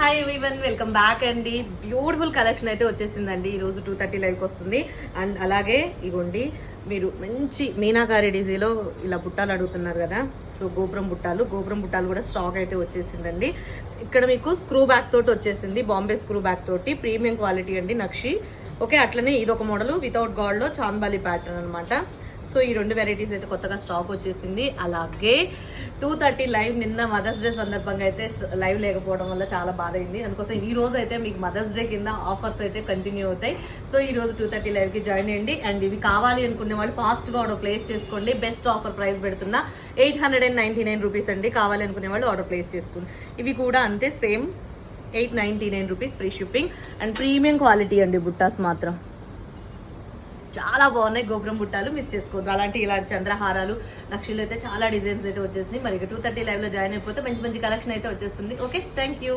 Hi everyone, welcome back అండి. Beautiful collection అయితే వచ్చేసిందండి. ఈరోజు 2:30 లైవ్కి వస్తుంది. అండ్ అలాగే ఇగోండి, మీరు మంచి మీనాకారి డిజైలో ఇలా బుట్టాలు అడుగుతున్నారు కదా, సో గోపురం బుట్టాలు కూడా స్టాక్ అయితే వచ్చేసిందండి. ఇక్కడ మీకు స్క్రూ బ్యాక్ తోటి వచ్చేసింది, బాంబే స్క్రూ బ్యాక్ తోటి ప్రీమియం క్వాలిటీ అండి, నక్షి. ఓకే, అట్లనే ఇదొక మోడల్ వితౌట్ గాడ్లో చాంబాలి ప్యాటర్న్ అనమాట. సో ఈ రెండు వెరైటీస్ అయితే కొత్తగా స్టాక్ వచ్చేసింది. అలాగే 2:30 లైవ్ నిన్న మదర్స్ డే సందర్భంగా అయితే లైవ్ లేకపోవడం వల్ల చాలా బాధ అయింది. అందుకోసం ఈ రోజు అయితే మీకు మదర్స్ డే కింద ఆఫర్స్ అయితే కంటిన్యూ అవుతాయి. సో ఈ రోజు 2:30 లైవ్ కి జాయిన్ అయ్యండి. అండ్ ఇవి కావాలి అనుకునే వాళ్ళు ఫాస్ట్ గా ఆర్డర్ ప్లేస్ చేసుకోండి. బెస్ట్ ఆఫర్ ప్రైస్ పెడుతున్నా 899 రూపీస్ అండి. కావాలి అనుకునే వాళ్ళు ఆర్డర్ ప్లేస్ చేసుకోండి. ఇవి కూడా అంతే, same 899 rupees free shipping. And premium quality అండి, బుట్టాస్ మాత్రం చాలా బాగున్నాయి. గోపురం బుట్టాలు మిస్ చేసుకోవద్దు. ఇలాంటి చంద్రహారాలు, నక్షలు అయితే చాలా డిజైన్స్ అయితే వచ్చేసినాయి. మరి 2:30 లైవ్ లో జాయిన్ అయిపోతే మంచి మంచి కలెక్షన్ అయితే వచ్చేస్తుంది. Okay, thank you.